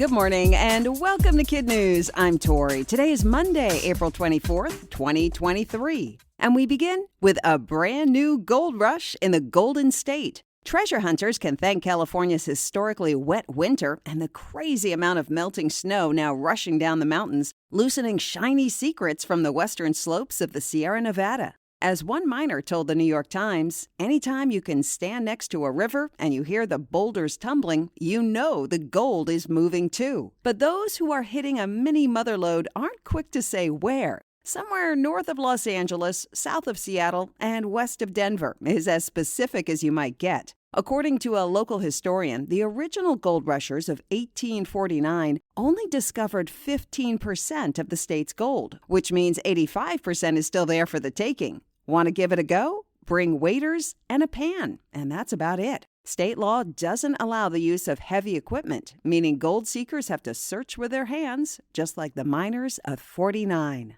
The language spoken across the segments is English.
Good morning and welcome to KidNuz. I'm Tori. Today is Monday, April 24th, 2023. And we begin with a brand new gold rush in the Golden State. Treasure hunters can thank California's historically wet winter and the crazy amount of melting snow now rushing down the mountains, loosening shiny secrets from the western slopes of the Sierra Nevada. As one miner told the New York Times, anytime you can stand next to a river and you hear the boulders tumbling, you know the gold is moving too. But those who are hitting a mini motherlode aren't quick to say where. Somewhere north of Los Angeles, south of Seattle, and west of Denver is as specific as you might get. According to a local historian, the original gold rushers of 1849 only discovered 15% of the state's gold, which means 85% is still there for the taking. Want to give it a go? Bring waders and a pan, and that's about it. State law doesn't allow the use of heavy equipment, meaning gold seekers have to search with their hands, just like the miners of 49.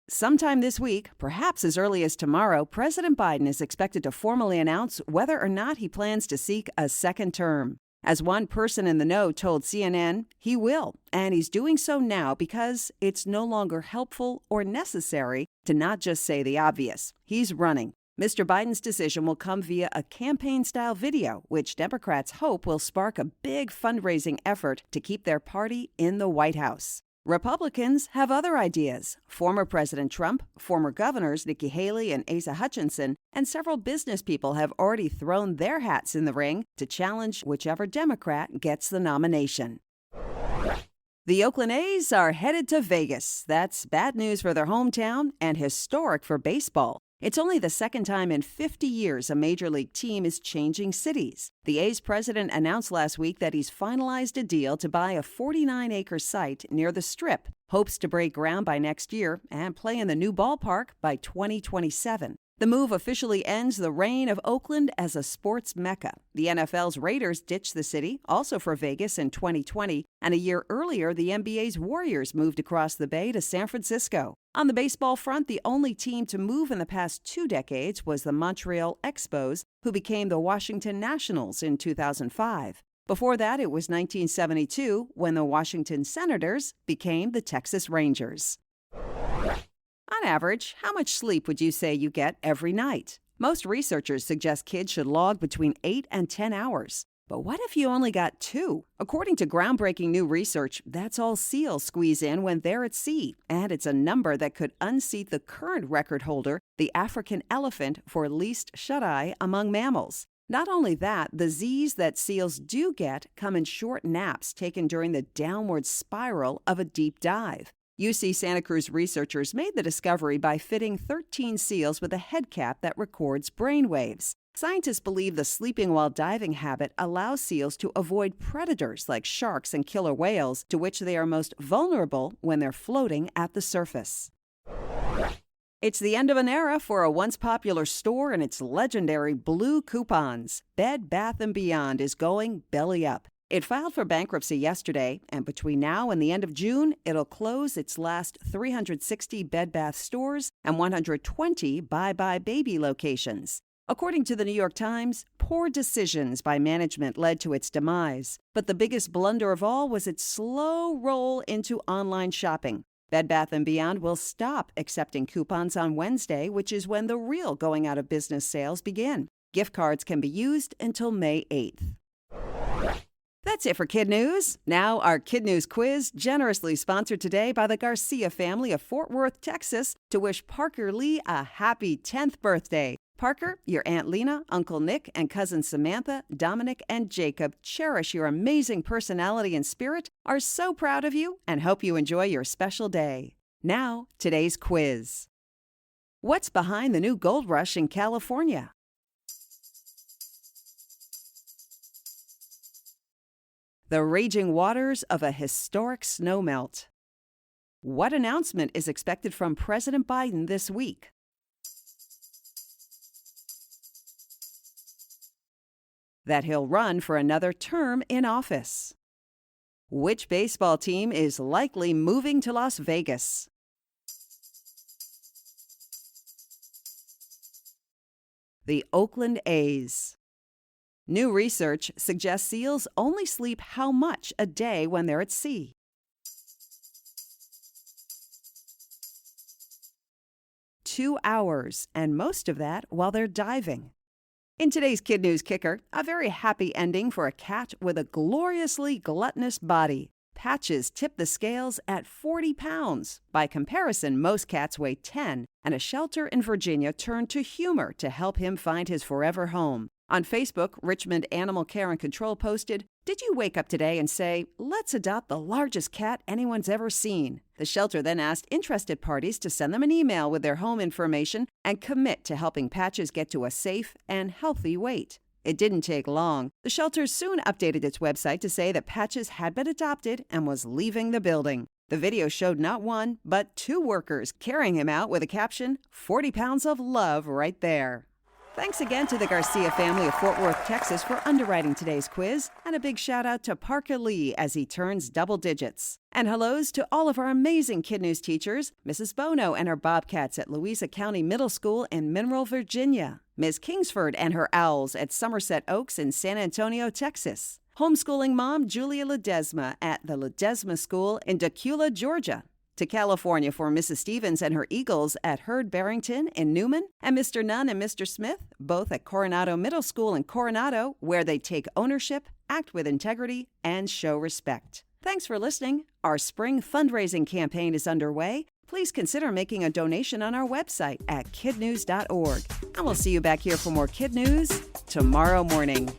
Sometime this week, perhaps as early as tomorrow, President Biden is expected to formally announce whether or not he plans to seek a second term. As one person in the know told CNN, he will, and he's doing so now because it's no longer helpful or necessary to not just say the obvious. He's running. Mr. Biden's decision will come via a campaign-style video, which Democrats hope will spark a big fundraising effort to keep their party in the White House. Republicans have other ideas. Former President Trump, former governors Nikki Haley and Asa Hutchinson, and several business people have already thrown their hats in the ring to challenge whichever Democrat gets the nomination. The Oakland A's are headed to Vegas. That's bad news for their hometown and historic for baseball. It's only the second time in 50 years a major league team is changing cities. The A's president announced last week that he's finalized a deal to buy a 49-acre site near the Strip, hopes to break ground by next year and play in the new ballpark by 2027. The move officially ends the reign of Oakland as a sports mecca. The NFL's Raiders ditched the city, also for Vegas in 2020, and a year earlier, the NBA's Warriors moved across the bay to San Francisco. On the baseball front, the only team to move in the past 2 decades was the Montreal Expos, who became the Washington Nationals in 2005. Before that, it was 1972 when the Washington Senators became the Texas Rangers. On average, how much sleep would you say you get every night? Most researchers suggest kids should log between 8 and 10 hours. But what if you only got 2? According to groundbreaking new research, that's all seals squeeze in when they're at sea, and it's a number that could unseat the current record holder, the African elephant, for least shut-eye among mammals. Not only that, the Z's that seals do get come in short naps taken during the downward spiral of a deep dive. UC Santa Cruz researchers made the discovery by fitting 13 seals with a head cap that records brain waves. Scientists believe the sleeping while diving habit allows seals to avoid predators like sharks and killer whales, to which they are most vulnerable when they're floating at the surface. It's the end of an era for a once popular store and its legendary blue coupons. Bed Bath & Beyond is going belly up. It filed for bankruptcy yesterday, and between now and the end of June, it'll close its last 360 Bed Bath stores and 120 Bye Bye Baby locations. According to the New York Times, poor decisions by management led to its demise. But the biggest blunder of all was its slow roll into online shopping. Bed Bath & Beyond will stop accepting coupons on Wednesday, which is when the real going out of business sales begin. Gift cards can be used until May 8th. That's it for KidNuz. Now our KidNuz quiz, generously sponsored today by the Garcia family of Fort Worth, Texas, to wish Parker Lee a happy 10th birthday. Parker, your Aunt Lena, Uncle Nick, and Cousin Samantha, Dominic, and Jacob cherish your amazing personality and spirit, are so proud of you, and hope you enjoy your special day. Now, today's quiz. What's behind the new gold rush in California? The raging waters of a historic snowmelt. What announcement is expected from President Biden this week? That he'll run for another term in office. Which baseball team is likely moving to Las Vegas? The Oakland A's. New research suggests seals only sleep how much a day when they're at sea? 2 hours, and most of that while they're diving. In today's Kid News Kicker, a very happy ending for a cat with a gloriously gluttonous body. Patches tipped the scales at 40 pounds. By comparison, most cats weigh 10, and a shelter in Virginia turned to humor to help him find his forever home. On Facebook, Richmond Animal Care and Control posted, "Did you wake up today and say, 'Let's adopt the largest cat anyone's ever seen'?" The shelter then asked interested parties to send them an email with their home information and commit to helping Patches get to a safe and healthy weight. It didn't take long. The shelter soon updated its website to say that Patches had been adopted and was leaving the building. The video showed not one, but 2 workers carrying him out with a caption, "40 pounds of love right there." Thanks again to the Garcia family of Fort Worth, Texas for underwriting today's quiz, and a big shout out to Parker Lee as he turns double digits. And hellos to all of our amazing Kid News teachers, Mrs. Bono and her Bobcats at Louisa County Middle School in Mineral, Virginia, Ms. Kingsford and her Owls at Somerset Oaks in San Antonio, Texas, homeschooling mom Julia Ledesma at the Ledesma School in Dacula, Georgia, to California for Mrs. Stevens and her Eagles at Hurd Barrington in Newman, and Mr. Nunn and Mr. Smith, both at Coronado Middle School in Coronado, where they take ownership, act with integrity, and show respect. Thanks for listening. Our spring fundraising campaign is underway. Please consider making a donation on our website at kidnews.org. And we'll see you back here for more Kid News tomorrow morning.